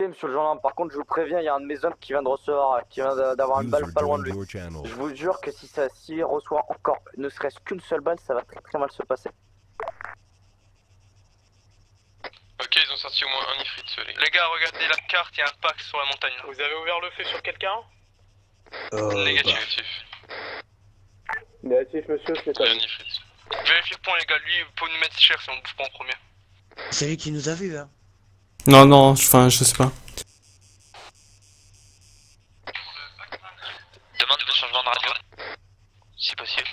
écoutez, monsieur le gendarme, par contre, je vous préviens, il y a un de mes hommes qui vient de recevoir, qui vient d'avoir une balle pas loin de lui. Je vous jure que s'il reçoit encore ne serait-ce qu'une seule balle, ça va très très mal se passer. Ok, ils ont sorti au moins un ifrit, les gars, regardez la carte, il y a un pack sur la montagne. Là. Vous avez ouvert le feu sur quelqu'un? Négatif. Négatif, monsieur, c'est pas. Il y a un ifrit. Vérifiez le point, les gars, lui, il peut nous mettre cher si on ne bouge pas en premier. C'est lui qui nous a vus, hein. Non, non, enfin, je sais pas. Demande de changement de radio, si possible.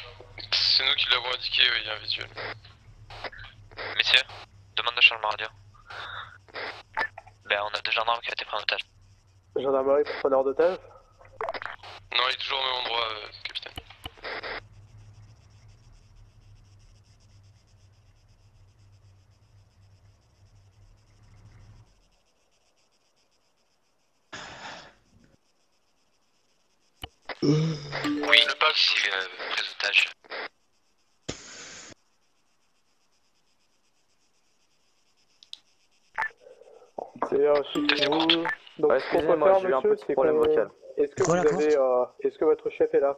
C'est nous qui l'avons indiqué, oui, il y a un visuel. Messieurs, demande de changement de radio. Ben, on a deux gendarmes qui ont été pris en otage. Gendarmerie pour preneur d'otage? Non, il est toujours au même endroit, capitaine. Oui, le pack ici, pris otage. C'est un chiffre vous. Donc, Ouais, ce qu'on peut excusez-moi, faire, j'ai eu un monsieur, petit c'est problème qu'on... vocal. Est-ce que vous Quoi, la avez... Est-ce que votre chef est là?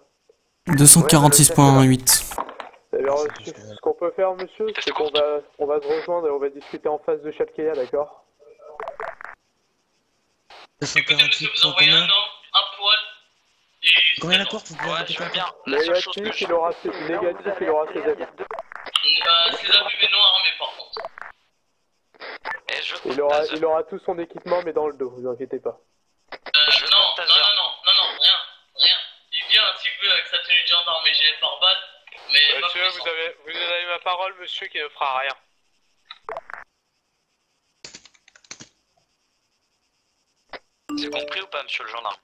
246.8. Alors, ce qu'on peut faire, monsieur, c'est qu'on va se rejoindre et on va discuter en face de Chalkeya, d'accord? Écoutez, monsieur, vous envoyez un homme, un poil. Combien la courte? Vous pouvez Ouais, répéter je veux la bien. courte? La seule chose que Négatif, je... il aura ses avis. Ses abus, mais non armés par contre. Et je Il aura tout son équipement, mais dans le dos, vous inquiétez pas. Rien. Il vient si vous voulez avec sa tenue de gendarme et gilet pare-balles, mais Monsieur, vous avez ma parole, monsieur, qui ne fera rien. C'est compris ou pas, monsieur le gendarme?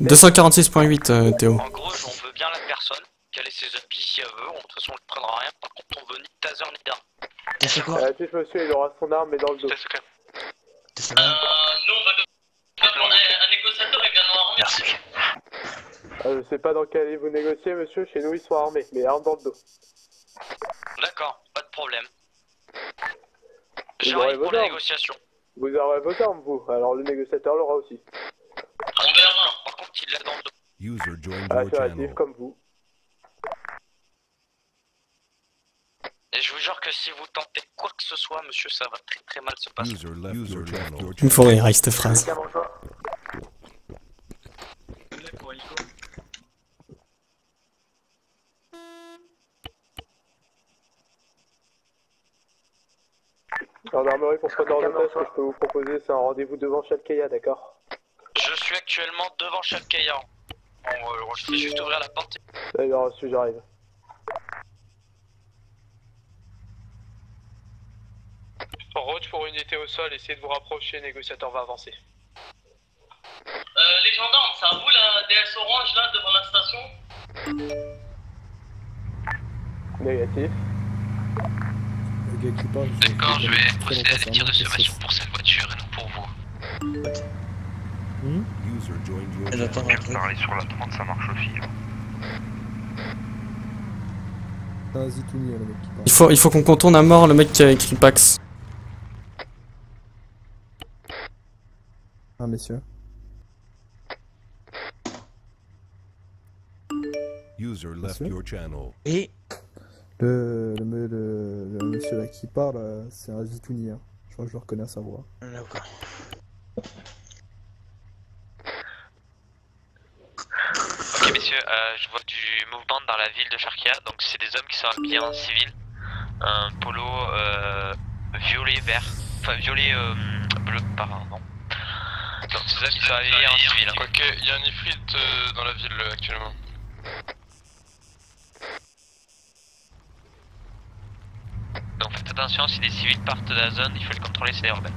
246.8, Théo. En gros, on veut bien la personne, qu'elle ait ses habits si elle veut, de toute façon on ne prendra rien, par contre on veut ni taser ni d'arme. T'as fait quoi? Négatif, monsieur, il aura son arme, mais dans le dos. C'est secret. T'as fait quoi? Nous on va demander un négociateur également armé. Merci. Je sais pas dans quel allez vous négocier, monsieur, chez nous ils sont armés, mais armes dans le dos. D'accord, pas de problème. Vous aurez J'arrive vos pour la armes. négociation. Vous aurez vos armes, vous, alors le négociateur l'aura aussi. On verra, par contre il l'a dans le dos. Affirmatif, comme vous. Et je vous jure que si vous tentez quoi que ce soit, monsieur, ça va très très mal se passer. Il me faut rire avec cette phrase. Gendarmerie pour preneur d'otage, ce que je peux vous proposer, c'est un rendez-vous devant Chalkeya, d'accord? Je suis actuellement devant Chalkeya. Je fais juste ouvrir la porte. D'accord, reçu, j'arrive. Roach pour unité au sol, essayez de vous rapprocher, négociateur va avancer. Les gendarmes, c'est à vous la DS orange là devant la station? Négatif. D'accord, je vais procéder à des tirs de sommation pour cette voiture et non pour vous. J'attends un truc. Parler sur la 30, ça marche aussi. Il faut qu'on contourne à mort le mec qui a écrit Pax. Ah, messieurs. Et Le monsieur là qui parle, c'est un Zitouni, hein. Je crois que je le reconnais à sa voix. d'accord. Ok messieurs, je vois du mouvement dans la ville de Charkia, donc c'est des hommes qui sont habillés en civil. Un polo violet vert, enfin violet bleu pardon. Donc c'est des hommes qui sont habillés en civil. Hein. Ok, il y a un ifrit dans la ville actuellement. Donc faites attention, si des civils partent de la zone, il faut les contrôler, c'est urbain.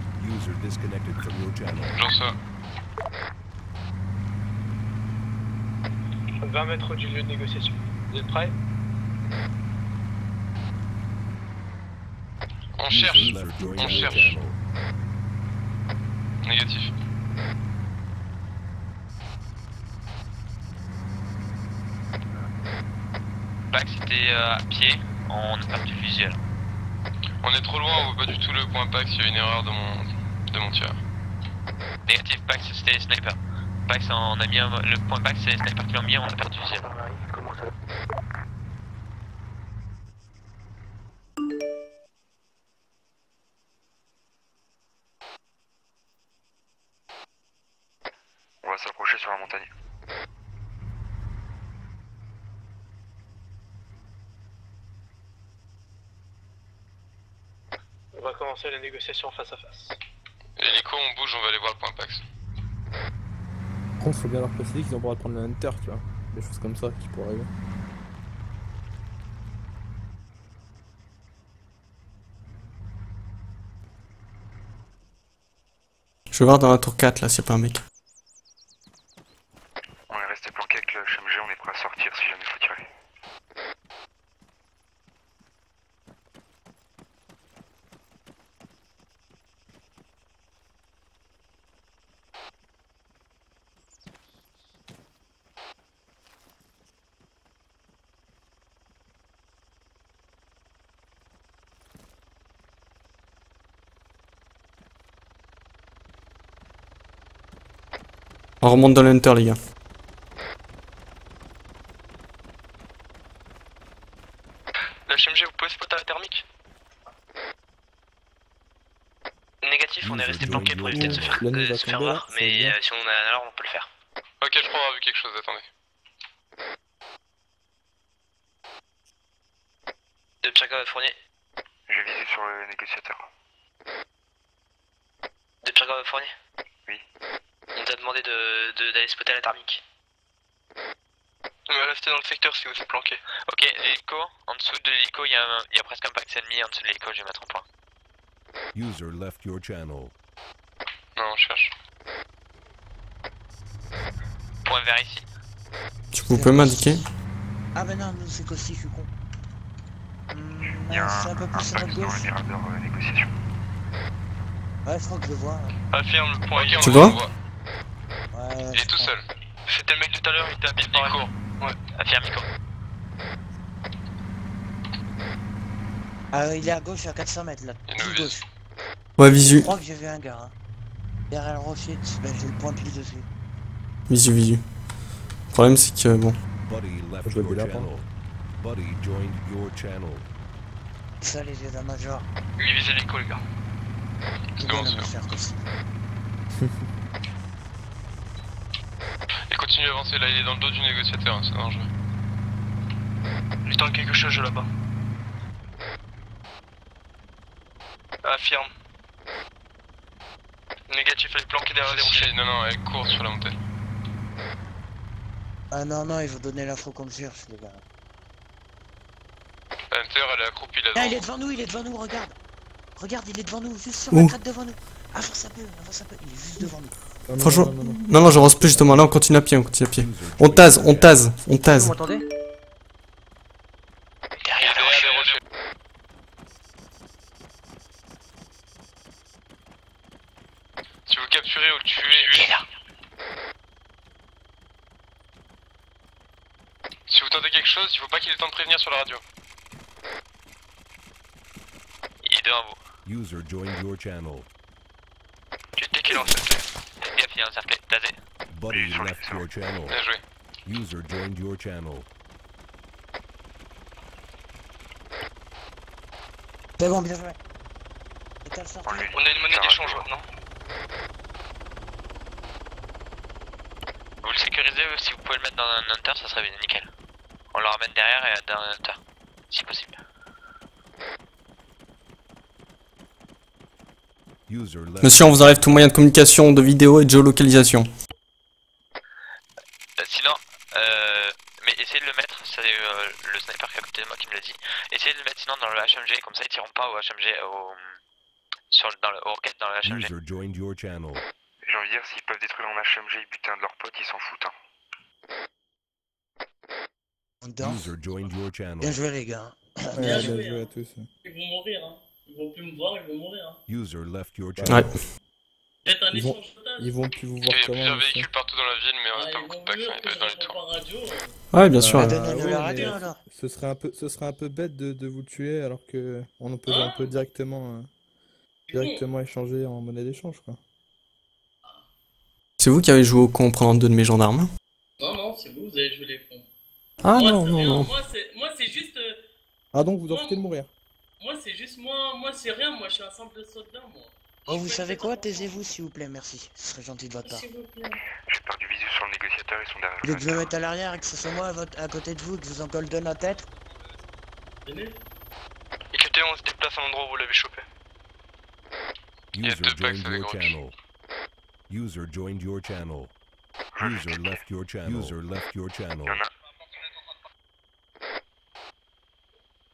J'en sais. 20 mètres du lieu de négociation. Vous êtes prêts? On cherche. Négatif. Pax c'était à pied, on n'a pas du visuel. On est trop loin, on voit pas du tout le point PAX, il y a une erreur de mon tir. Négatif, Pax c'était sniper. Pax on a mis le point Pax c'est sniper qui l'ont mis, on a perdu le ciel. On va s'approcher sur la montagne. On va commencer la négociation face à face. Hélico, on bouge, on va aller voir le point Pax. Par contre, faut bien leur préciser qu'ils ont le droit de prendre le Hunter, tu vois. Des choses comme ça qui pourraient arriver. Je vais voir dans la tour 4 là s'il n'y a pas un mec. On est resté planqué avec le HMG, on est prêt à sortir si jamais il faut tirer. On remonte dans le Hunter les gars. L'HMG, vous pouvez spotter la thermique? Négatif, on est resté planqué pour éviter de se faire, voir, mais si on a alors on peut le faire. Ok, je crois avoir vu quelque chose, attendez. De Pchaka Fournier. J'ai visé sur le négociateur. De Pchaka Fournier. Oui. On t'a demandé d'aller spotter la thermique. Restez dans le secteur si vous êtes planqué. Ok, l'hélico, en dessous de l'hélico, il y a presque un Pax ennemi, en dessous de l'hélico, je vais mettre un point. User left your channel. Non, je cherche. Point vert ici. Vous pouvez m'indiquer? Ah bah non, c'est qu'aussi, je suis con. Il y a C'est un peu plus à notre dans gauche. le mirador négociation. Ouais, je crois que je le vois. Affirme le point. Tu vois? Ouais, Il est tout seul. C'était le mec tout à l'heure, il était habillé par Nico. Ouais. Affirme Nico. Ah, il est à gauche à 400 mètres là. Il nous Tout vise. gauche. Ouais, Je visu. crois que j'ai vu un gars. Hein. Derrière le rocher, ben, j'ai le point pile dessus. Visu. Le problème c'est que bon. Buddy left Je your vais là-bas. channel. Buddy joined your channel. Ça, les yeux d'un major. Lui vise l'hélico, les gars. Je bon, vais c'est le faire aussi. Et continue d'avancer, là il est dans le dos du négociateur, hein, c'est dangereux. Il tente quelque chose là-bas. Affirme. Négatif, elle est planquée derrière les rochers. Non, non, elle court sur la montée. Ah non, non, il faut donner l'info qu'on me cherche, les gars. Hunter, elle est accroupie là-dedans. Ah, il est devant nous, regarde. Regarde, il est devant nous, juste sur la crête devant nous. Avance un peu, il est juste devant nous. Franchement, non, j'avance plus justement. Là, on continue à pied, On tase. Vous m'entendez? Derrière les rochers. Si vous le capturez ou le tuez, Il est là. si vous tentez quelque chose, il faut pas qu'il ait le temps de prévenir sur la radio. Il est devant vous. User joined your channel. Tu es qu'il est encerclé. Faites gaffe, il est encerclé. Tasé. Buddy left your channel. Bien joué. User joined your channel. C'est bon, bien joué. Étale sortie. On a une monnaie d'échange maintenant. Vous le sécurisez, si vous pouvez le mettre dans un hunter, ça serait bien nickel. On le ramène derrière et dans un hunter, si possible. User left. Monsieur, on vous enlève tout moyen de communication, de vidéo et de géolocalisation. Sinon, mais essayez de le mettre, c'est le sniper qui est à côté de moi qui me l'a dit. Essayez de le mettre sinon dans le HMG, comme ça ils tireront pas au HMG, au rocket dans le HMG. User joined your channel. J'ai envie de dire, s'ils peuvent détruire mon HMG et buter un de leurs potes, ils s'en foutent. Hein. On danse. User joined your channel. Bien joué, les gars. Bien joué à tous. Ils vont mourir, hein. Ils vont plus me voir, ils vont mourir, hein. User left your Ouais. channel. Peut-être un Ils vont- échange total. Ils vont plus vous Il voir y a comment. plusieurs monsieur. véhicules partout dans la ville, mais on Ah, n'a pas ils beaucoup vont de packs, mourir on est que je dans les réponds tours. par radio. Ouais, bien sûr. Ah, donne-nous oui, la mais radio, alors. ce serait un peu bête de vous tuer alors que on peut directement échanger en monnaie d'échange quoi. C'est vous qui avez joué au con en prenant 2 de mes gendarmes? Non, non, c'est vous, vous avez joué les cons. Ah Moi, non, c'est non, rien, non. Moi, c'est juste. Ah donc vous en foutez de mourir. Moi, c'est juste moi, c'est rien, moi, je suis un simple soldat, moi. Oh, vous savez quoi? Taisez-vous, s'il vous plaît, merci. Ce serait gentil de votre part. S'il vous plaît. J'ai perdu visu sur le négociateur, ils sont derrière. Vous voulez que je me mette à l'arrière et que ce soit moi à côté de vous et que je vous en colle deux la tête? Venez. Écoutez, on se déplace à l'endroit où vous l'avez chopé. User deux packs joined avec your Roach. channel. User joined your channel. User left your channel. User left your channel. Il y en a.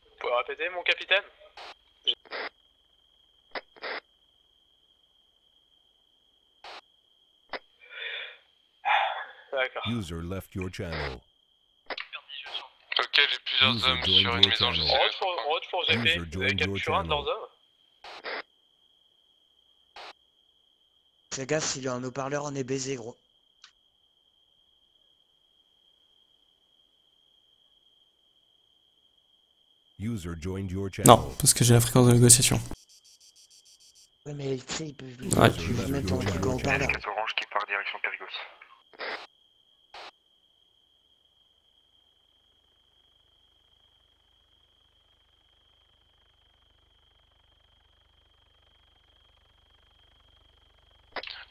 Vous pouvez répéter, mon capitaine? D'accord. User left your channel. Ok, j'ai plusieurs User hommes joined sur une your maison, je channel. sais. Roach pour GP, User vous avez joined your capturé un de leurs channel. hommes? Fais gaffe, s'il est en haut-parleur, on est baisé, gros. User joined your channel. Non, parce que j'ai la fréquence de négociation. Ouais, mais tu sais, il peut Ouais. mettre ton truc en haut-parleur. Casque orange qui part direction Périgos.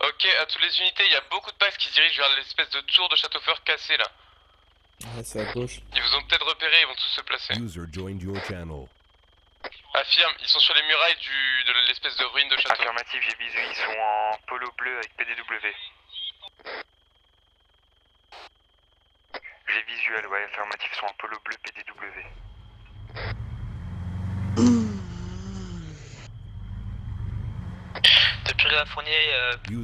Ok, à toutes les unités, il y a beaucoup de packs qui se dirigent vers l'espèce de tour de château-fort cassé là. Ouais, c'est à gauche. Ils vous ont peut-être repéré, ils vont tous se placer. User joined your channel. Affirme, ils sont sur les murailles de l'espèce de ruine de château. Affirmatif, j'ai visu, ils sont en polo bleu avec PDW. J'ai visuel, ouais, affirmatif, ils sont en polo bleu PDW. Depuis la fournier,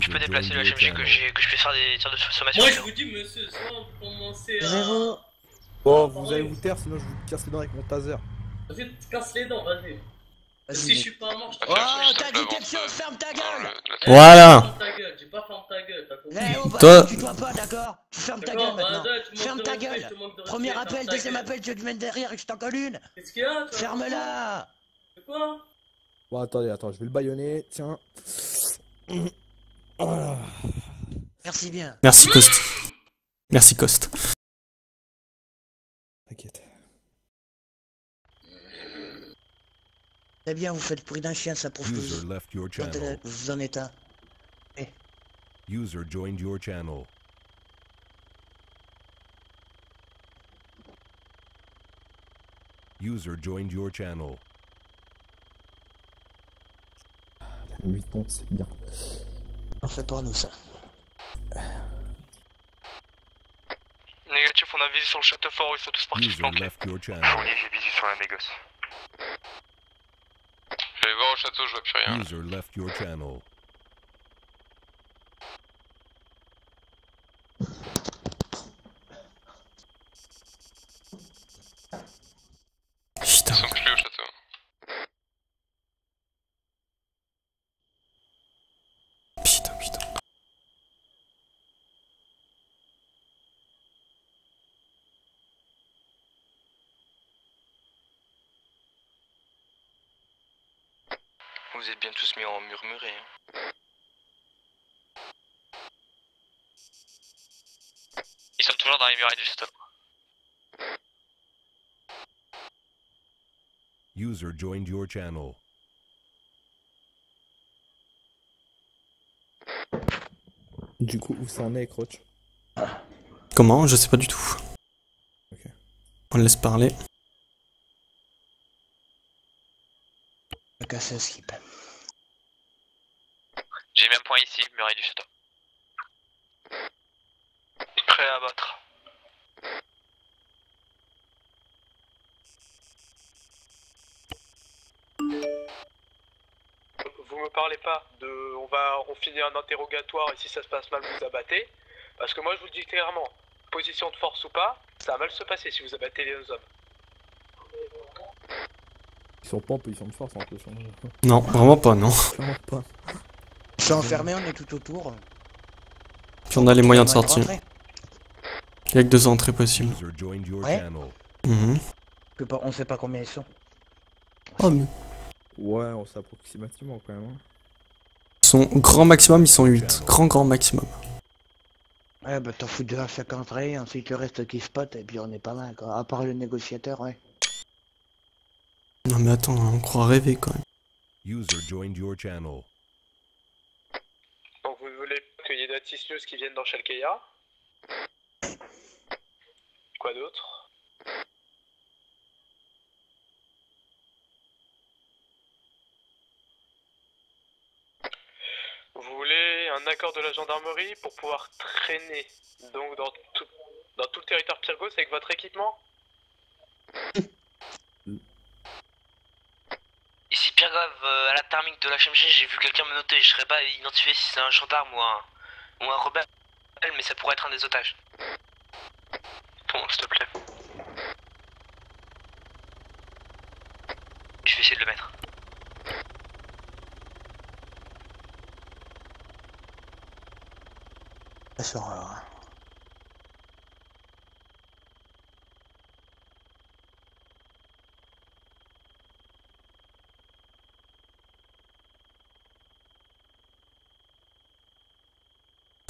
tu peux déplacer le HMG que je puisse faire des tirs de sommation. Moi, je vous dis, monsieur, soit vous commencez à. Taisez-vous. Bon, vous allez vous taire, sinon je vous casse les dents avec mon taser. Vas-y, te casse les dents, vas-y. Si je suis pas mort, je te Oh, t'as dit quelque chose, ferme ta gueule! Voilà. Ferme ta gueule, j'ai pas ferme ta gueule, t'as compris? Eh oh, bah, Toi- tu dois pas, d'accord? Tu fermes ta D'accord, gueule bah, maintenant. ouais, tu manques Ferme de ta respect, gueule. je te manque de respect, Premier ferme appel, ta deuxième gueule. appel, je te mène derrière et que je t'en colle une. Qu'est-ce qu'il y a, toi? Ferme-la. C'est quoi? Bon, attendez, attends, je vais le baïonner, tiens. Voilà. Merci bien. Merci Cost. Merci Cost. T'inquiète. C'est bien, vous faites le bruit d'un chien, ça prouve que User left your channel. vous en êtes un. User joined your channel. User joined your channel. 8 ponts, c'est bien. On fait pour nous ça. Négatif, on a visé sur le château fort, ils sont tous partis se User planquer. left your channel. Fournier, j'ai visu sur la négoce. Je vais voir au château, je vois plus rien. User left your channel. Putain. Ils sont plus au château. Putain. Vous êtes bien tous mis en murmuré. Ils sont toujours dans les murailles du château. User joined your channel. Du coup, où ça en est, Croch? Comment? Je sais pas du tout. Ok. On le laisse parler. Le casse à skip. J'ai mis un point ici, muraille du château. Prêt à abattre. Vous me parlez pas de... On finit un interrogatoire et si ça se passe mal, vous abattez. Parce que moi, je vous le dis clairement, position de force ou pas, ça va mal se passer si vous abattez les deux hommes. Ils sont pas en position de force en plus. Non, vraiment pas, non. Clairement pas. Je suis enfermé, on est tout autour. Puis on a les moyens de sortir. rentrer. Il y a que 2 entrées possibles. User joined your Ouais. channel. Mhm. On sait pas combien ils sont. Oh, mais Ouais, on sait approximativement quand même. Hein. ils sont au grand maximum, ils sont 8. Grand maximum. Ouais, bah t'en fous deux à chaque entrée, ensuite le reste qui spot, et puis on est pas mal, quoi. À part le négociateur, ouais. Non mais attends, on croit rêver quand même. User joined your channel. Donc vous voulez qu'il y ait d'Atis News qui viennent dans Shalkeya? Quoi d'autre? Vous voulez un accord de la gendarmerie pour pouvoir traîner donc dans tout le territoire Pyrgos avec votre équipement? Ici Pierre Grave, à la thermique de l'HMG, j'ai vu quelqu'un me noter. Je serais pas identifié si c'est un gendarme ou un rebelle, mais ça pourrait être un des otages. Bon, s'il te plaît. Je vais essayer de le mettre. Ça sera...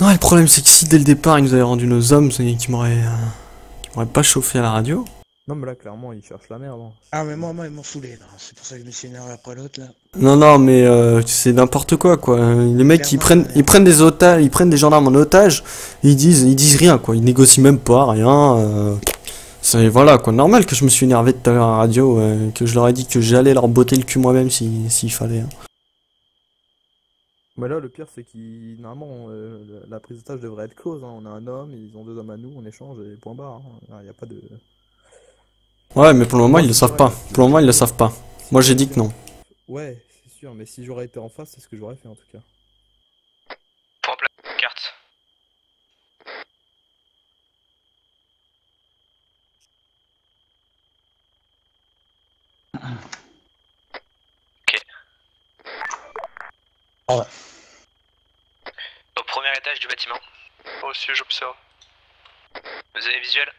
Non, le problème c'est que si dès le départ ils nous avaient rendu nos hommes, c'est qu'ils m'auraient pas chauffé à la radio. Non, mais là, clairement, ils cherchent la merde. Hein. Ah, mais moi, ils m'ont saoulé, là. C'est pour ça que je me suis énervé après l'autre, là. Non, mais c'est n'importe quoi, quoi. Les mecs, ils prennent des otages, ils prennent des gendarmes en otage, ils disent rien, quoi. Ils négocient même pas, rien. C'est voilà, quoi. Normal que je me suis énervé tout à l'heure à la radio, que je leur ai dit que j'allais leur botter le cul moi-même s'il fallait. Hein. Mais là, le pire, c'est qu'ils, normalement, la prise d'otage devrait être close. Hein. On a un homme, ils ont 2 hommes à nous, on échange et point barre. Il n'y a pas de. Ouais, mais pour le moment, ils le savent pas. Pour le moment, ils le savent pas. Moi, j'ai dit que non. Ouais, c'est sûr, mais si j'aurais été en face, c'est ce que j'aurais fait en tout cas. Pour la carte. Ok. Ah ouais. Au premier étage du bâtiment. Moi aussi, j'observe. Vous avez visuel?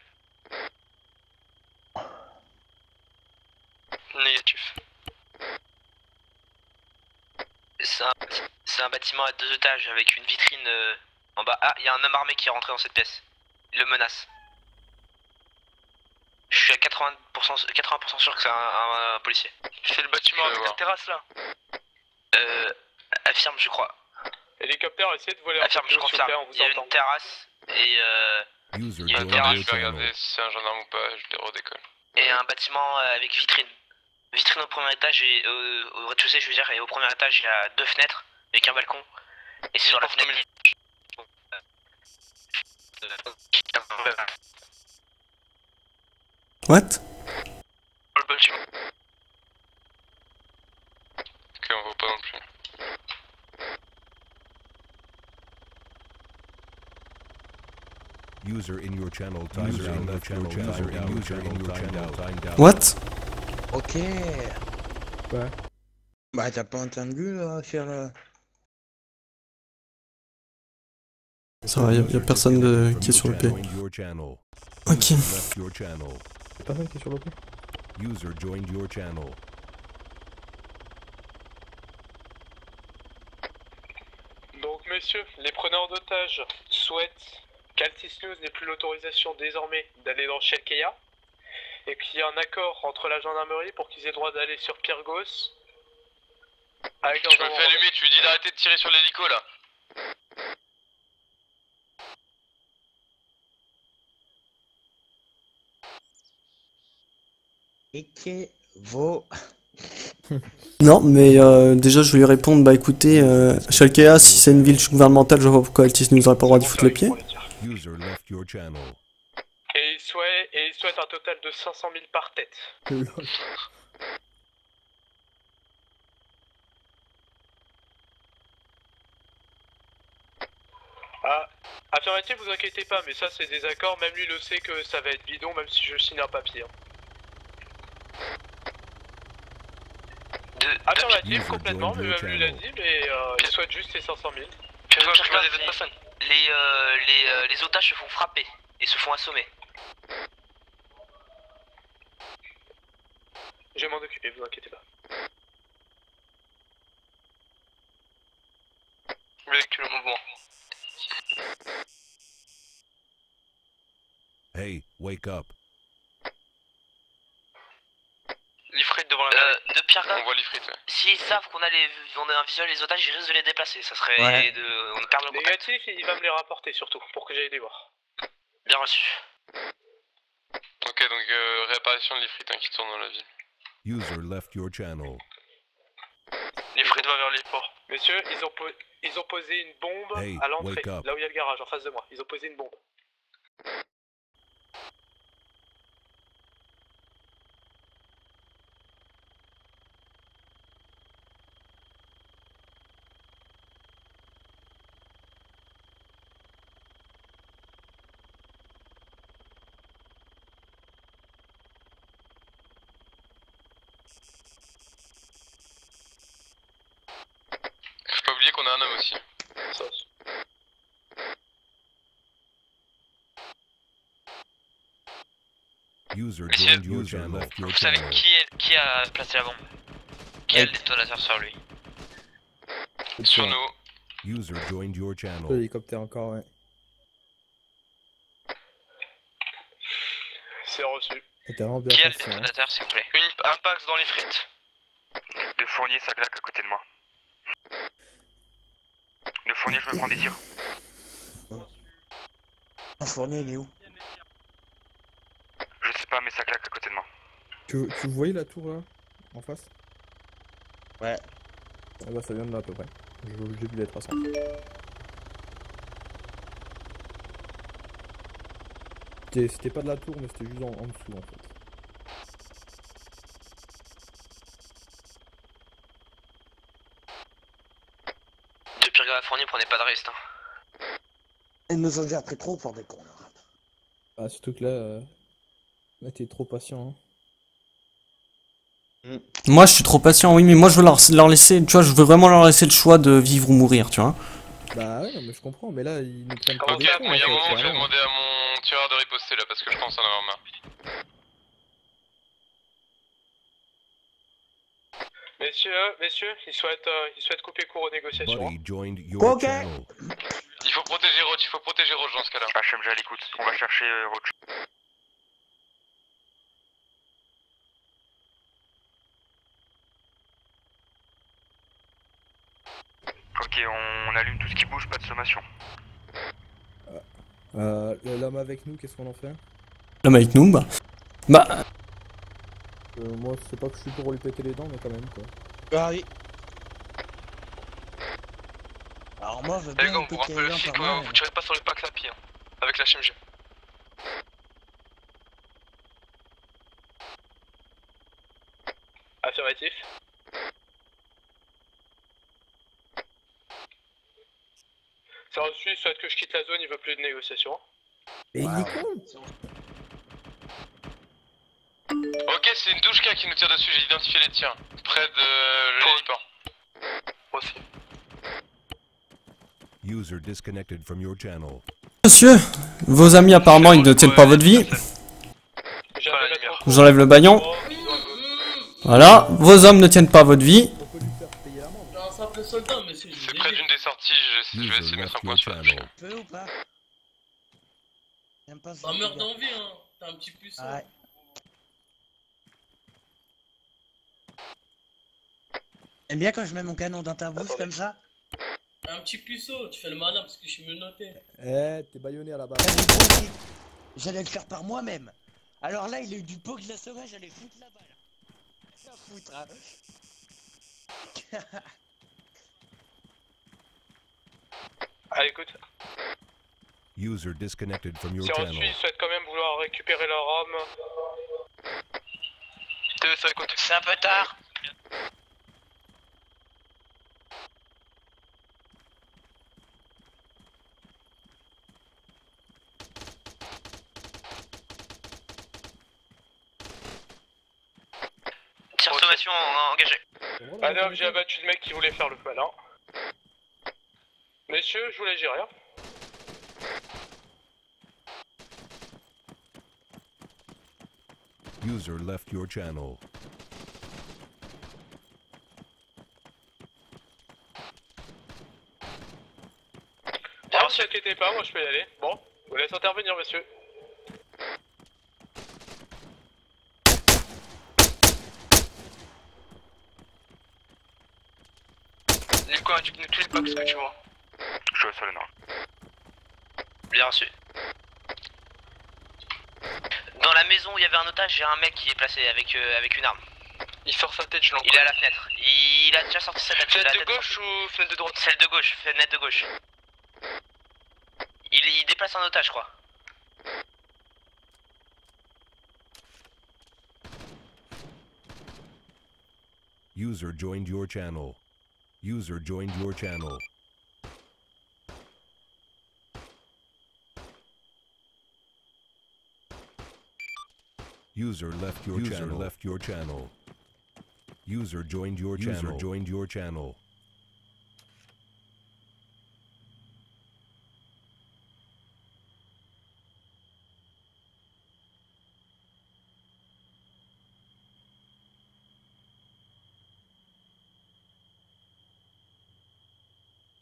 Négatif. C'est un bâtiment à 2 étages avec une vitrine en bas. Ah, il y a un homme armé qui est rentré dans cette pièce. Il le menace. Je suis à 80% sûr que c'est un policier. C'est le bâtiment avec la terrasse là. Affirme, je crois. Hélicoptère, essayez de voler Affirme, je confirme. Il y a une terrasse et User il y a une joined terrasse your Je vais regarder channel. si c'est un gendarme ou pas, je les redécolle. et un bâtiment avec vitrine. Vitrine au premier étage et au rez-de-chaussée, je veux dire, et au premier étage il y a 2 fenêtres avec un balcon. Et sur la fenêtre. What? Le bâtiment. Ok, on voit pas non plus. User in your channel timed out. User in your channel timed out. What? Ok. Ouais. Bah, t'as pas entendu, faire le... Ça va, y a personne qui est sur le P. Joined your channel. Ok. Left your channel. Y'a personne qui est sur le P. User joined your channel. Donc messieurs, les preneurs d'otages souhaitent qu'Altis News n'ait plus l'autorisation désormais d'aller dans Shalkeya et qu'il y ait un accord entre la gendarmerie pour qu'ils aient le droit d'aller sur Pyrgos avec un Je me fais allumer, tu lui dis d'arrêter de tirer sur l'hélico là. Ekevo. Non, mais déjà je vais lui répondre, bah écoutez, Shalkea, si c'est une ville gouvernementale, je vois pas pourquoi Altis nous aurait pas le droit d'y foutre le pied. User left your channel. Et il souhaite un total de 500 000 par tête. Ah, affirmatif, vous inquiétez pas, mais ça c'est des accords, même lui le sait que ça va être bidon, même si je signe un papier. Affirmatif, complètement, mais même lui l'a dit, mais il souhaite juste ses 500 000. Les otages se font frapper et se font assommer. Je vais m'en occuper, vous inquiétez pas. Véhicule en mouvement. Hey, wake up. L'Ifrit devant la mairie. De Pierre On voit l'Ifrit, ouais. s'ils savent qu'on a un visuel des otages, ils risquent de les déplacer. Ça serait on perd le contact. Négatif, il va me les rapporter surtout, pour que j'aille les voir. Bien reçu. Ok, donc réapparition de l'Ifrit qui tourne dans la ville. User left your channel. L'Ifrit va vers les ports. Messieurs, ils ont posé une bombe Hey, à l'entrée, wake up. là où il y a le garage, en face de moi. Ils ont posé une bombe. Faut pas oublier qu'on a un homme aussi. Ça aussi. User Messieurs, joined your channel. Left your Vous savez channel. qui a placé la bombe? Qui a le détonateur sur lui? Sur nous. User joined your channel. L'hélicoptère encore, ouais. C'est reçu. T'as vraiment bien Qui a le passé, hein. détonateur, s'il vous plaît? Un Pax dans l'Ifrit. Le fournier, ça claque à côté de moi. Le fournier, je me prends des tirs. Un fournier, il est où? Je sais pas, mais ça claque à côté de moi. Tu voyais la tour là? En face? Ouais. Ah bah ça vient de là à peu près. J'ai vu les traçants. C'était pas de la tour, mais c'était juste en dessous en fait. Depuis le fournier, prenez pas de risque. Hein. Ils nous ont déjà pris trop pour des cons, là. Ah, surtout que là t'es trop patient. Hein. Moi, je suis trop patient, oui, mais moi, je veux leur laisser, tu vois, je veux vraiment leur laisser le choix de vivre ou mourir, tu vois. Bah ouais, non, mais je comprends, mais là ils nous prennent pas Ok, des cons, bon, il y a un en fait, moment où je vais vraiment. demander à mon tireur de riposter là parce que je pense en avoir marre. Messieurs, ils souhaitent couper court aux négociations. Buddy joined your Ok. channel. Il faut protéger Roach dans ce cas-là. HMG à l'écoute, on va chercher Roach. Ok, on allume tout ce qui bouge, pas de sommation. L'homme avec nous, qu'est-ce qu'on en fait? L'homme avec nous, bah. Moi, c'est pas que je suis pour lui péter les dents, mais quand même quoi. Ah oui. Alors moi, je veux Les bien gars, me on bourre un péter peu les le dents flic, par moi, vous tirez pas sur les packs à pied, hein, avec la HMG. Affirmatif. C'est reçu, soit que je quitte la zone, il veut plus de négociations. Et il est con! Ok, c'est une douche qui nous tire dessus, j'ai identifié les tirs. Près de l'héliport. Aussi. User disconnected from your channel. Monsieur, vos amis, apparemment, ils ne tiennent pas votre vie. J'ai pas la lumière. J'enlève le baillon. Voilà, vos hommes ne tiennent pas votre vie. On peut lui faire payer l'amende. J'ai un simple soldat, monsieur. C'est près d'une des sorties, je vais essayer de mettre un point sur la channel. Tu peux ou pas? J'aime pas ça. Un meurt d'envie, hein. T'as un petit puceau. Ouais. T'aimes bien quand je mets mon canon dans ta bouche comme ça? T'as un petit puceau, tu fais le malin parce que je suis menotté. Eh, t'es baïonné à la base. J'allais le faire par moi-même. Alors là, il a eu du pot que je la saurais, j'allais foutre la balle. Ça foutre, hein. Ah, écoute, User disconnected from your c'est reçu, channel. ils souhaitent quand même vouloir récupérer leur homme. C'est un peu tard. Tire sommation engagée. Allez hop, j'ai abattu le mec qui voulait faire le malin. Messieurs, je voulais gérer. User left your channel. Ne vous inquiétez pas, moi je peux y aller. Bon, je vous laisse intervenir, monsieur. Du coup, indique-nous tous les box que tu vois. Je vois sur le nord. Bien reçu. Dans la maison où il y avait un otage, j'ai un mec qui est placé avec une arme. Il sort sa tête, je l'entends. Il est à la fenêtre. Il a déjà sorti sa tête. Fenêtre de gauche ou fenêtre de droite? Celle de gauche, fenêtre de gauche. Il déplace un otage, je crois. User joined your channel. User joined your channel. User left your channel. User left your channel. User joined your channel. User joined your channel.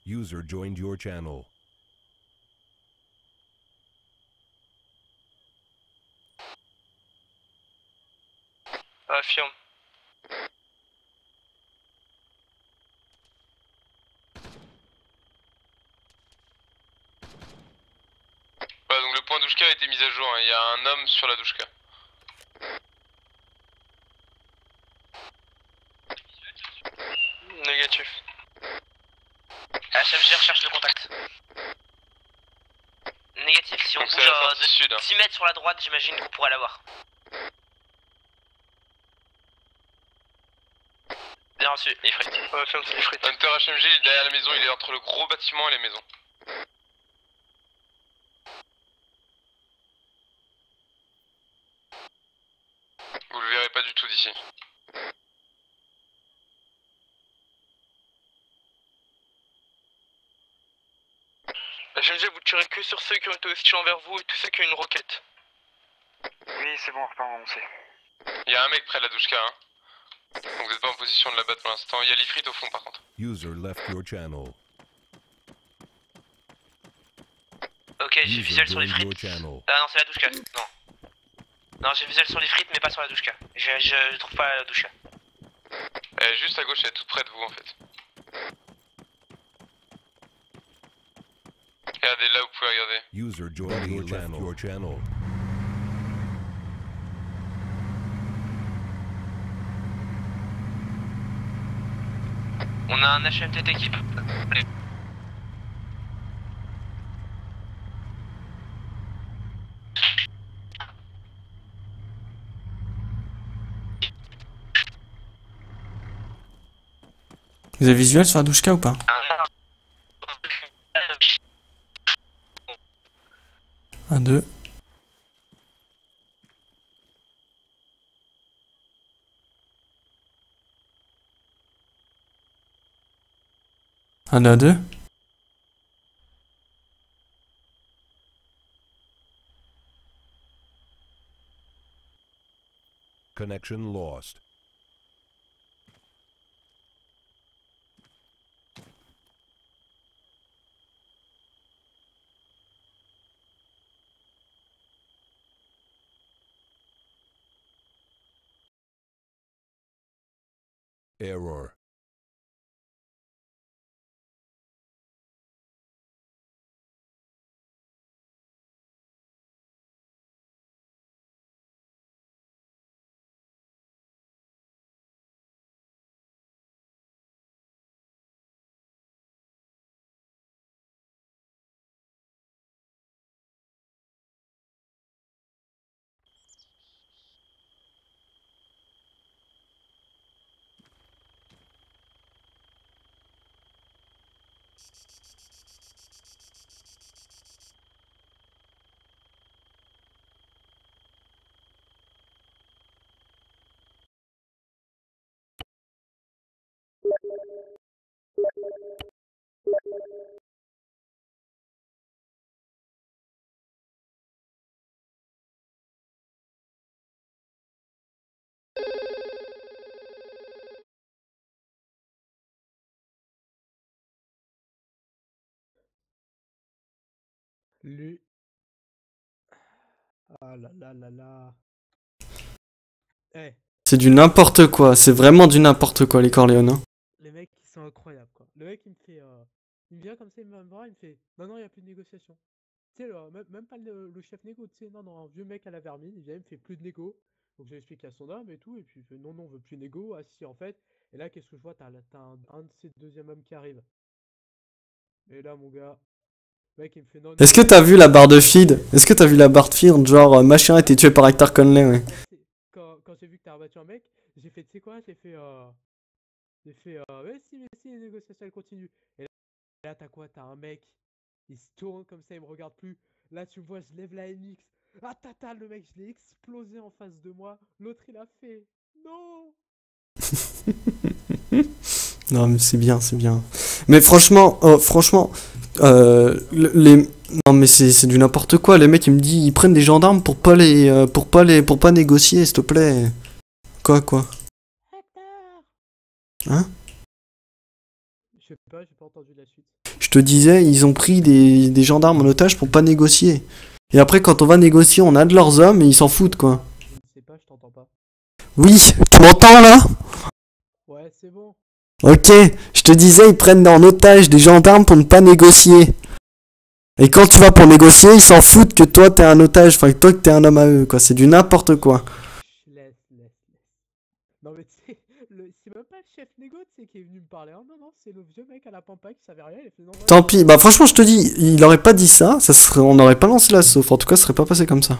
User joined your channel. Affirme. Ouais, donc le point douchka a été mis à jour, hein. Il y a un homme sur la douchka. Négatif. HMG recherche le contact. Négatif, si on Donc c'est bouge la sortie sud, hein. 10 mètres sur la droite, j'imagine qu'on pourrait l'avoir. Bien reçu, Ifrit. Ouais, ferme, c'est Ifrit. Hunter HMG, il est derrière la maison, il est entre le gros bâtiment et les maisons. Vous le verrez pas du tout d'ici. HMG, vous tirez que sur ceux qui ont été hostiles envers vous et tous ceux qui ont une roquette. Oui, c'est bon, on repart avancer. Il y a un mec près de la douchka, hein. Donc vous n'êtes pas en position de la battre pour l'instant. Il y a l'Ifrit au fond par contre. User left your channel. Ok, j'ai visuel sur l'Ifrit. Ah non, c'est la douchka. Non. Non, j'ai visuel sur l'Ifrit, mais pas sur la douchka. Je trouve pas la douchka. Elle est juste à gauche, elle est toute près de vous en fait. Regardez là, vous pouvez regarder. User joined your channel. On a un HMTT équipe. Allez. Vous avez visuel sur la douchka ou pas? Un, deux. Un, deux. Connection lost. Error. Lui. Ah là là là là. Eh. C'est du n'importe quoi, c'est vraiment du n'importe quoi les Corléones. Hein. Les mecs, ils sont incroyables quoi. le mec il me fait, il me vient comme ça, il me bras, il me fait, non, il y a plus de négociation. Tu sais, même pas le chef négo, tu sais, non, un vieux mec à la vermine, il vient, il me fait plus de négo. Donc j'explique à son homme et tout, et puis il fait, non, on veut plus négo, ah si, en fait. Et là, qu'est-ce que je vois, t'as un de ces deuxième hommes qui arrive. Et là, mon gars, le mec il me fait, non. Est-ce que t'as vu la barre de feed? Est-ce que t'as vu la barre de feed, genre machin a été tué par Hector Conley, ouais. Quand j'ai vu que t'as rabattu un mec, j'ai fait, tu sais quoi, ouais, si, les négociations elles continuent. Et là, t'as quoi? T'as un mec, il se tourne comme ça, il me regarde plus. Là, tu vois, je lève la MX. Ah, tata, le mec, je l'ai explosé en face de moi. L'autre, il a fait, non! Non, mais c'est bien, c'est bien. Mais franchement, non, mais c'est du n'importe quoi. Les mecs, ils me disent, ils prennent des gendarmes pour pas négocier, s'il te plaît. Quoi? Hein? Je sais pas, j'ai pas entendu la suite. Je te disais, ils ont pris des gendarmes en otage pour pas négocier. Et après, quand on va négocier, on a de leurs hommes et ils s'en foutent, quoi. Je ne sais pas, je t'entends pas. Oui, tu m'entends là? Ouais, c'est bon. Ok, je te disais, ils prennent en otage des gendarmes pour ne pas négocier. Et quand tu vas pour négocier, ils s'en foutent que toi t'es un otage, enfin que toi que t'es un homme à eux, quoi. C'est du n'importe quoi. Laisse. Non mais tu sais, c'est même pas le chef négo, tu sais, qui est venu me parler. Hein. Non, c'est le vieux mec à la pampa qui savait rien. Il fait, non, Tant pis, bah franchement je te dis, il aurait pas dit ça, on n'aurait pas lancé l'assaut, en tout cas ça serait pas passé comme ça.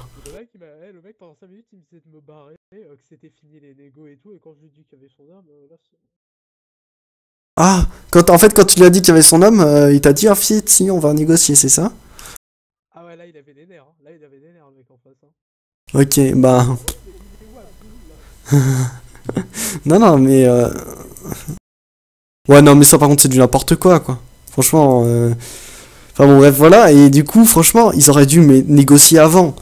Le mec pendant 5 minutes il me disait de me barrer, que c'était fini les négos et tout, et quand je lui ai dit qu'il y avait son arme, là c'est... Ah, quand tu lui as dit qu'il y avait son homme, il t'a dit, ah si, on va négocier, c'est ça? Ah ouais, là il avait des nerfs, hein. Là il avait des nerfs le mec en face. Hein. Ok, bah... non, mais... Ouais, non, mais ça par contre c'est du n'importe quoi. Franchement... Enfin bon, bref, voilà, et du coup, franchement, ils auraient dû négocier avant.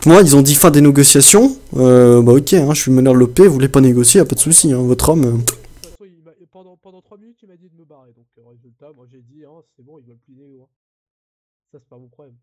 Moi, ils ont dit fin des négociations, bah ok, hein, je suis meneur de l'OP, vous voulez pas négocier, y'a pas de soucis, hein, votre homme... De toute façon, pendant 3 minutes, il m'a dit de me barrer, donc résultat, moi j'ai dit, hein, c'est bon, ils veulent plus négo. Hein. Ça, c'est pas mon problème.